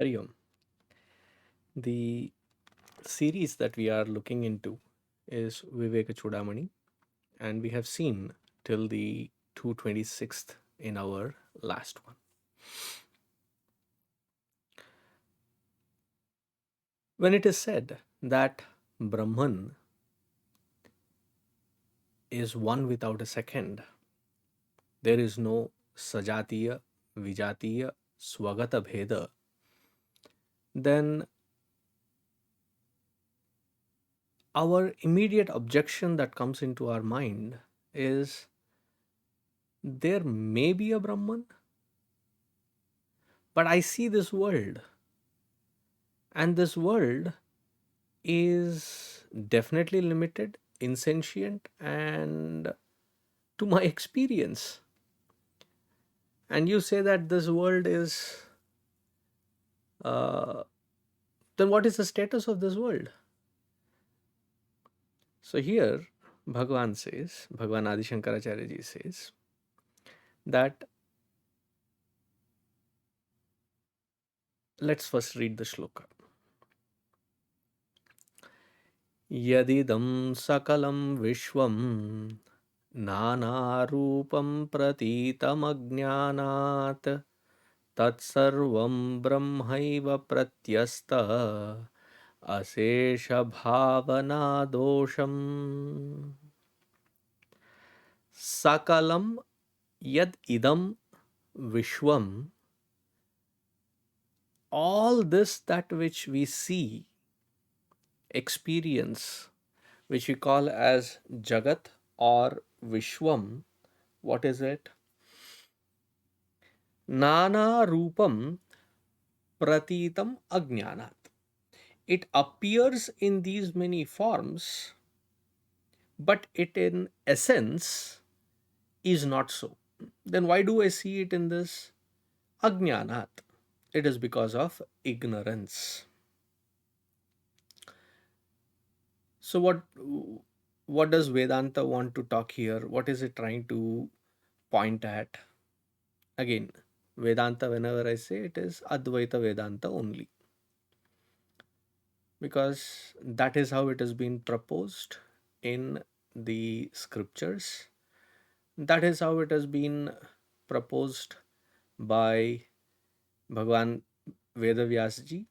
Hari Om. The series that we are looking into is Viveka Chudamani, and we have seen till the 226th in our last one. When it is said that Brahman is one without a second, there is no Sajatiya, Vijatiya, Swagata Bheda, then our immediate objection that comes into our mind is there may be a Brahman, but I see this world, and this world is definitely limited, insentient, and to my experience. And you say that this world is, uh, then what is the status of this world? So here, Bhagavan Adi Shankaracharya ji says that let's first read the shloka. Yadidaṃ sakalaṃ viśvaṃ nānārūpaṃ pratītamajñānāt tatsarvaṃ brahmaiva pratyasta aśeṣabhāvanādoṣam sakalaṃ yadidaṃ viśvaṃ. All this that which we see, experience, which we call as Jagat or Vishwam, what is it? nānārūpaṃ pratītam ajñānāt. It appears in these many forms, but it in essence is not so. Then why do I see it in this ajñānāt? It is because of ignorance. So what does Vedanta want to talk here? What is it trying to point at? Again, Vedanta, whenever I say it, is Advaita Vedanta only, because that is how it has been proposed in the scriptures. That is how it has been proposed by Bhagavan Vedavyas ji,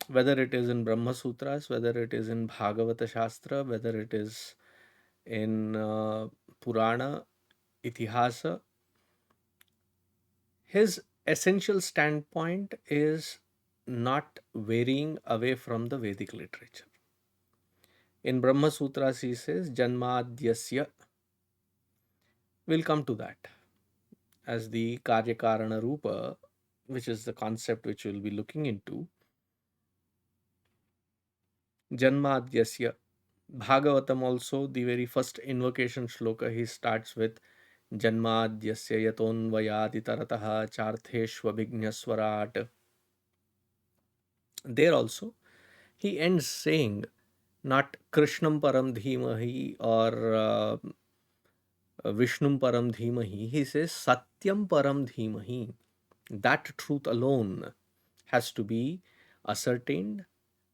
whether it is in Brahma Sutras, whether it is in Bhagavata Shastra, whether it is in Purana, Itihasa. His essential standpoint is not varying away from the Vedic literature. In Brahma Sutras, he says, Janmadyasya. We'll come to that as the Karyakarana Rupa, which is the concept which we'll be looking into. Janmadyasya. Bhagavatam also, the very first invocation shloka, he starts with Janmadyasya yatonvayaditaratah chartheshvabhignaswarat. There also, he ends saying not Krishnam Param Dhimahi or Vishnum Param Dhimahi. He says Satyam Param Dhimahi. That truth alone has to be ascertained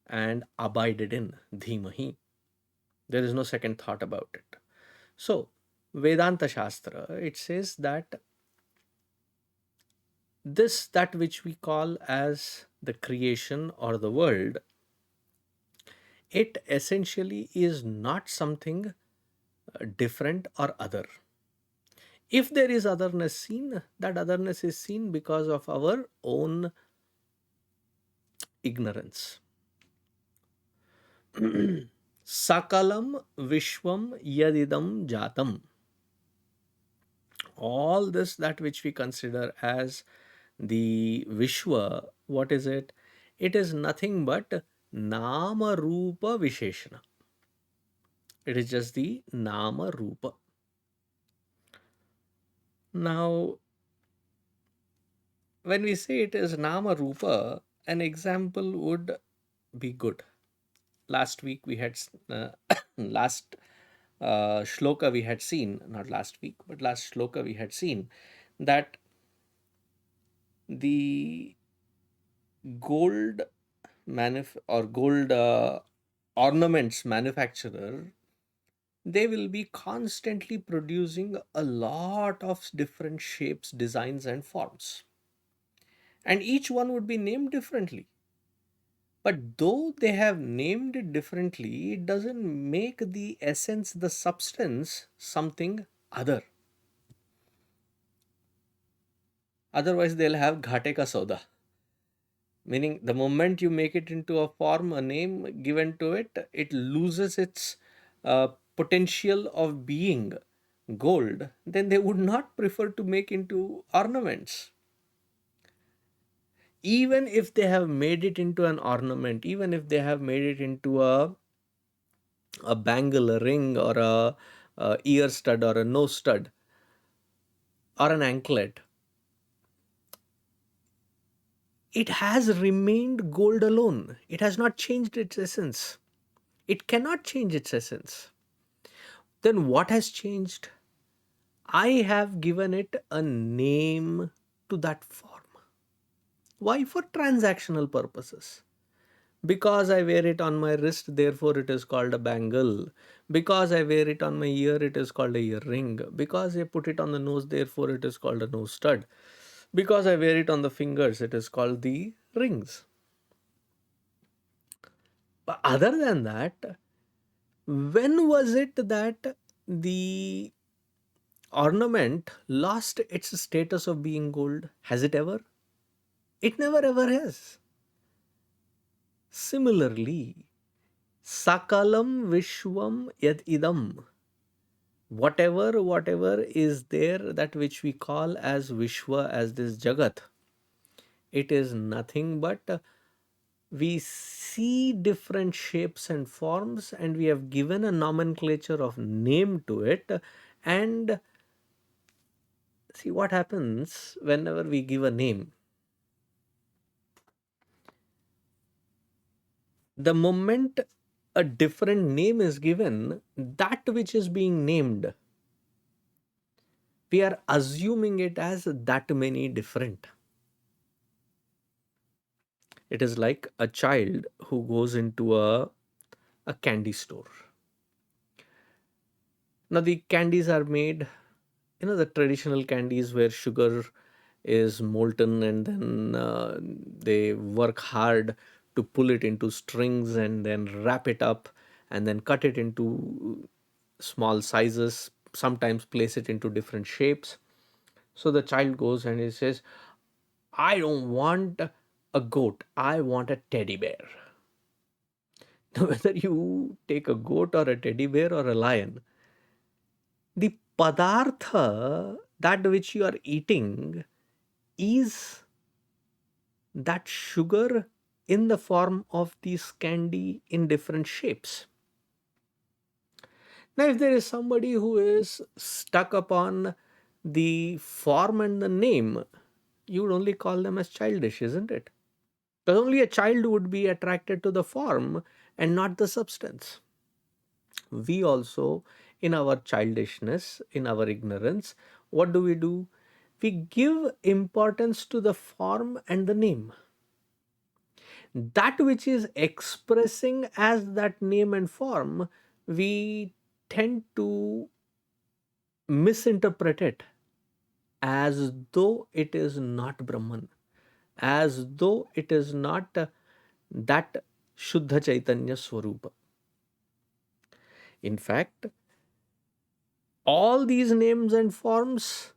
and abided in. Dhimahi. There is no second thought about it. So, Vedanta Shastra, it says that this, that which we call as the creation or the world, it essentially is not something different or other. If there is otherness seen, that otherness is seen because of our own ignorance. Sakalam viśvaṃ yadidaṃ jatam. All this that which we consider as the Vishwa, what is it? It is nothing but nāmārūpa visheshana. It is just the nāmārūpa. Now, when we say it is nāmārūpa, an example would be good. Last week we had last shloka we had seen, not last week, but last shloka we had seen that the gold or gold ornaments manufacturer, they will be constantly producing a lot of different shapes, designs, and forms, and each one would be named differently. But though they have named it differently, it doesn't make the essence, the substance, something other. Otherwise, they'll have ghate ka soda. Meaning, the moment you make it into a form, a name given to it, it loses its potential of being gold. Then they would not prefer to make into ornaments. Even if they have made it into an ornament, even if they have made it into a bangle, a ring, or a ear stud, or a nose stud, or an anklet, it has remained gold alone. It has not changed its essence. It cannot change its essence. Then what has changed? I have given it a name to that form. Why? For transactional purposes. Because I wear it on my wrist, therefore it is called a bangle. Because I wear it on my ear, it is called a earring. Because I put it on the nose, therefore it is called a nose stud. Because I wear it on the fingers, it is called the rings. But other than that, when was it that the ornament lost its status of being gold? Has it ever? It never ever has. Similarly, sakalaṃ viśvaṃ yadidaṃ. Whatever is there, that which we call as Vishwa, as this Jagat, it is nothing but we see different shapes and forms, and we have given a nomenclature of name to it. And see what happens whenever we give a name. The moment a different name is given, that which is being named, we are assuming it as that many different. It is like a child who goes into a candy store. Now, the candies are made, the traditional candies where sugar is molten, and then they work hard to pull it into strings and then wrap it up and then cut it into small sizes, sometimes place it into different shapes. So the child goes and he says, I don't want a goat, I want a teddy bear. Now, whether you take a goat or a teddy bear or a lion, the padartha, that which you are eating, is that sugar in the form of these candy in different shapes. Now, if there is somebody who is stuck upon the form and the name, you would only call them as childish, isn't it? Because only a child would be attracted to the form and not the substance. We also, in our childishness, in our ignorance, what do? We give importance to the form and the name. That which is expressing as that name and form, we tend to misinterpret it as though it is not Brahman, as though it is not that Shuddha Chaitanya Swarupa. In fact, all these names and forms,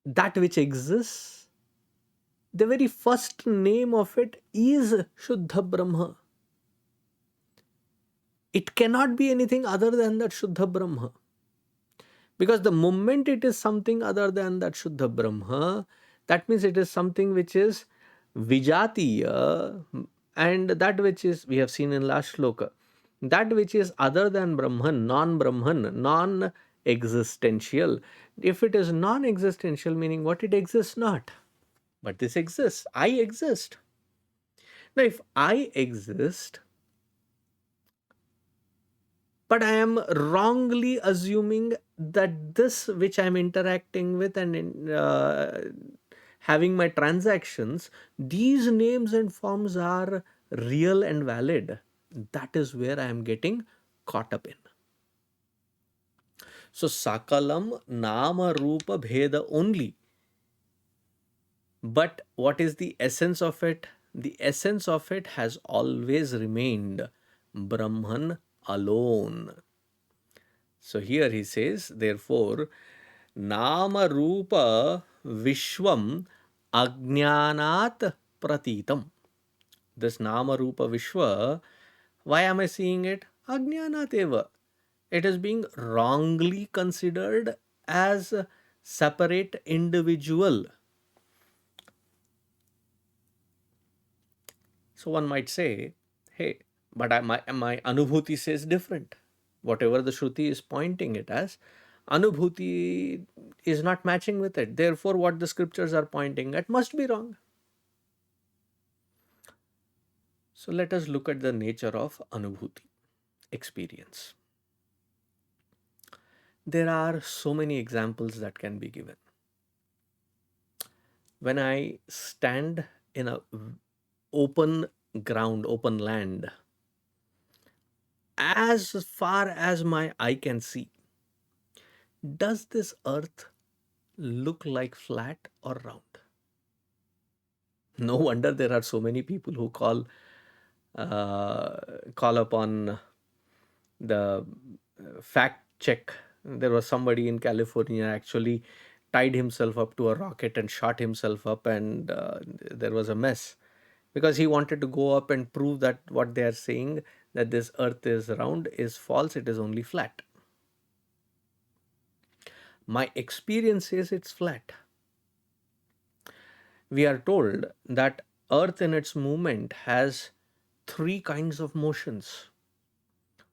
that which exists, the very first name of it is Shuddha Brahma. It cannot be anything other than that Shuddha Brahma. Because the moment it is something other than that Shuddha Brahma, that means it is something which is Vijatiya, and that which is, we have seen in last shloka, that which is other than Brahman, non-Brahman, non-existential. If it is non-existential, meaning what? It exists not. But this exists. I exist. Now, if I exist, but I am wrongly assuming that this which I am interacting with and having my transactions, these names and forms are real and valid. That is where I am getting caught up in. So sakalam nama rupa bheda only. But what is the essence of it? The essence of it has always remained Brahman alone. So here he says, therefore, nama rupa viśvaṃ ajñānāt pratītam. This nama rupa vishwa, why am I seeing it? Ajñānāt eva. It is being wrongly considered as a separate individual. So one might say, hey, but my anubhuti says different. Whatever the Shruti is pointing it as, anubhuti is not matching with it. Therefore, what the scriptures are pointing at must be wrong. So let us look at the nature of anubhuti, experience. There are so many examples that can be given. When I stand in a open ground, open land, as far as my eye can see, does this earth look like flat or round? No wonder there are so many people who call upon the fact check. There was somebody in California actually tied himself up to a rocket and shot himself up, and there was a mess because he wanted to go up and prove that what they are saying, that this earth is round, is false. It is only flat. My experience says it's flat. We are told that earth in its movement has three kinds of motions.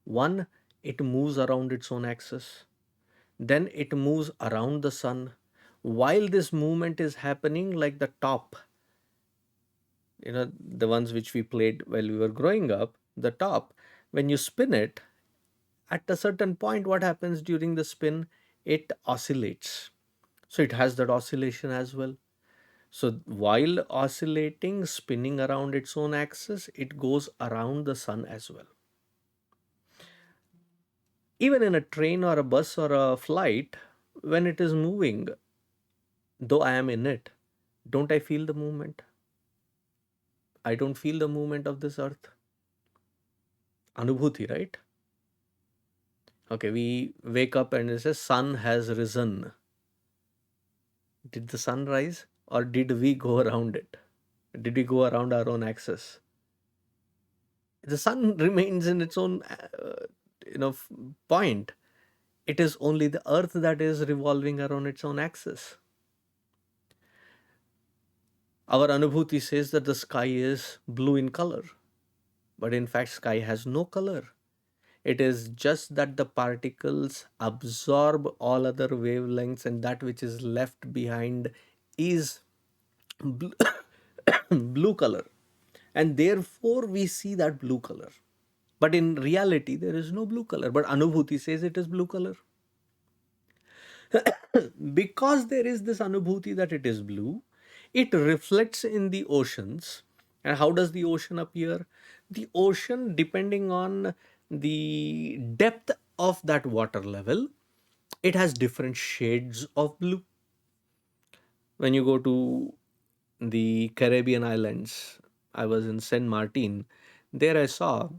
One, it moves around its own axis. Then it moves around the sun. While this movement is happening, like the top, the ones which we played while we were growing up, the top, when you spin it, at a certain point, what happens during the spin? It oscillates. So it has that oscillation as well. So while oscillating, spinning around its own axis, it goes around the sun as well. Even in a train or a bus or a flight, when it is moving, though I am in it, don't I feel the movement? I don't feel the movement of this earth. Anubhuti, right? Okay, we wake up and it says sun has risen. Did the sun rise or did we go around it? Did we go around our own axis? The sun remains in its own point. It is only the earth that is revolving around its own axis. Our anubhuti says that the sky is blue in color, but in fact sky has no color. It is just that the particles absorb all other wavelengths, and that which is left behind is blue, blue color, and therefore we see that blue color. But in reality there is no blue color, but anubhuti says it is blue color. Because there is this anubhuti that it is blue, it reflects in the oceans. And how does the ocean appear? The ocean, depending on the depth of that water level, it has different shades of blue. When you go to the Caribbean islands, I was in Saint Martin, there I saw,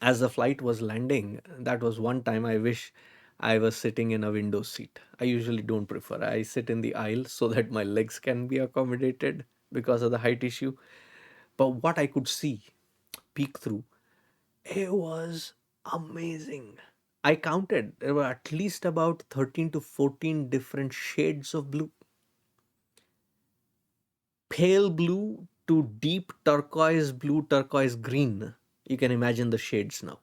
as the flight was landing, that was one time I wish I was sitting in a window seat. I usually don't prefer. I sit in the aisle so that my legs can be accommodated because of the height issue. But what I could see, peek through, it was amazing. I counted, there were at least about 13 to 14 different shades of blue. Pale blue to deep turquoise blue, turquoise green. You can imagine the shades now.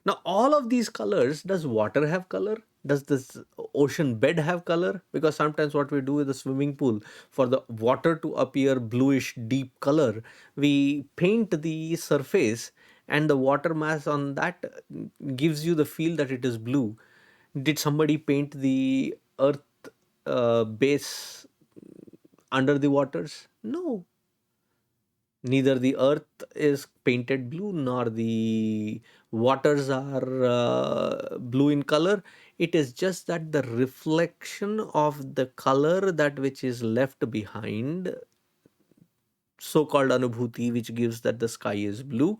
Now, all of these colors, does water have color? Does this ocean bed have color? Because sometimes what we do with the swimming pool, for the water to appear bluish deep color, we paint the surface and the water mass on that gives you the feel that it is blue. Did somebody paint the earth base under the waters? No. Neither the earth is painted blue nor the waters are blue in color. It is just that the reflection of the color, that which is left behind, so called anubhuti, which gives that the sky is blue,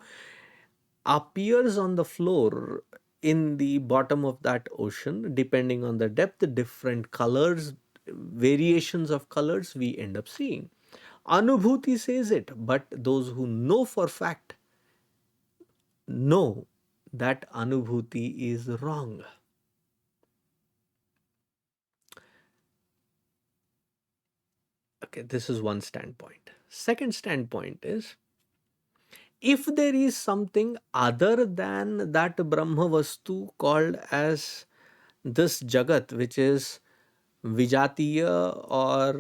appears on the floor in the bottom of that ocean. Depending on the depth, different colors, variations of colors we end up seeing. Anubhuti says it, but those who know for fact know that anubhuti is wrong. Okay, this is one standpoint. Second standpoint is, if there is something other than that Brahma Vastu called as this Jagat, which is Vijatiya or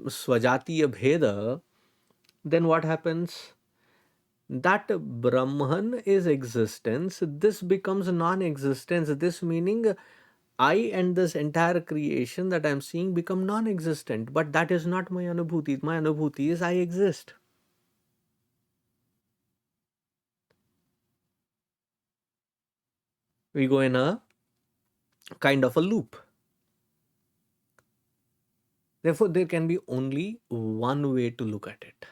Swajatiya Bheda, then what happens? That Brahman is existence. This becomes non existence. This meaning I and this entire creation that I am seeing become non existent. But that is not my anubhuti. My anubhuti is I exist. We go in a kind of a loop. Therefore, there can be only one way to look at it.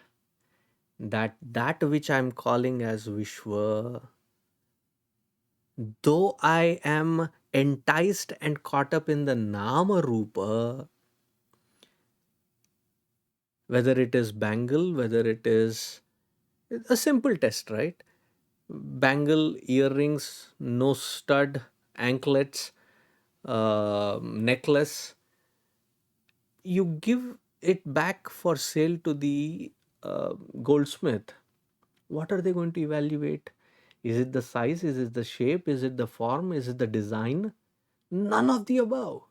That which I am calling as Vishwa, though I am enticed and caught up in the Nāmārūpa, whether it is bangle, whether it is a simple test, right? Bangle, earrings, no stud, anklets, necklace, you give it back for sale to the goldsmith. What are they going to evaluate? Is it the size? Is it the shape? Is it the form? Is it the design? None of the above.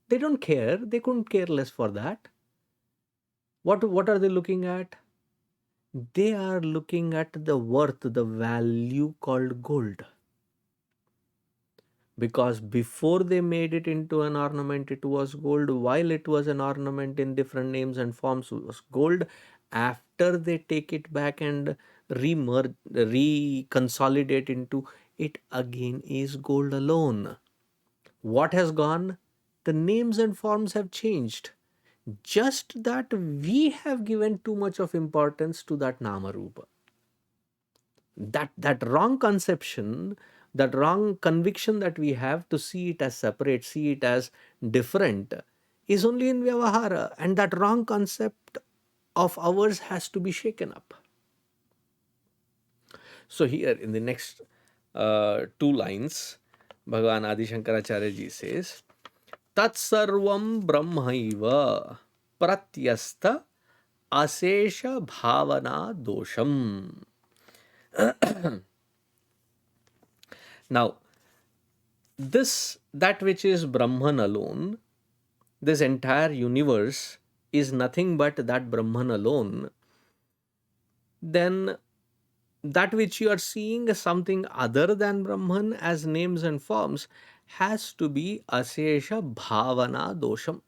They don't care. They couldn't care less for that. What are they looking at? They are looking at the worth, the value called gold. Because before they made it into an ornament, it was gold. While it was an ornament in different names and forms, it was gold. After they take it back and reconsolidate into it, again is gold alone. What has gone? The names and forms have changed. Just that we have given too much of importance to that Namarupa. That wrong conception, that wrong conviction that we have to see it as separate, see it as different, is only in Vyavahara, and that wrong concept of ours has to be shaken up. So here in the next two lines, Bhagavan Adi Shankaracharya ji says, tatsarvaṃ brahmaiva pratyasta aśeṣabhāvanādoṣam. Now, that which is Brahman alone, this entire universe is nothing but that Brahman alone, then that which you are seeing as something other than Brahman as names and forms has to be aśeṣabhāvanādoṣam.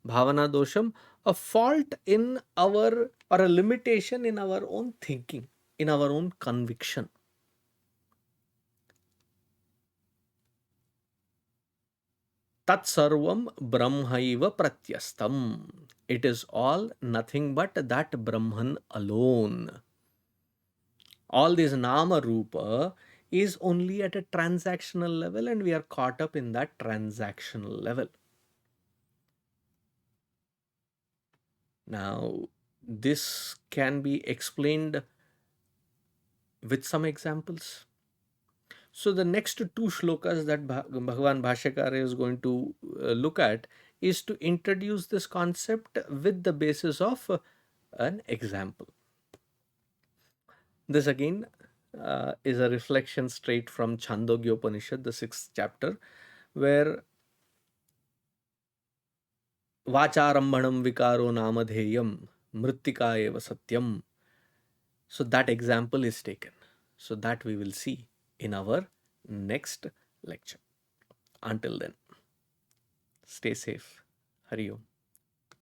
Bhavana dosham, a fault in our, or a limitation in our own thinking, in our own conviction. Tatsarvaṃ brahmaiva pratyastam. It is all nothing but that Brahman alone. All this nama rupa is only at a transactional level, and we are caught up in that transactional level. Now, this can be explained with some examples. So the next two shlokas that Bhagavan Bhashyakara is going to look at is to introduce this concept with the basis of an example. This again is a reflection straight from Chandogya Upanishad, the 6th chapter, where Vacharambhanam vikaro namadheyam mrittika eva satyam. So that example is taken. So that we will see in our next lecture. Until then, stay safe. Hari Om.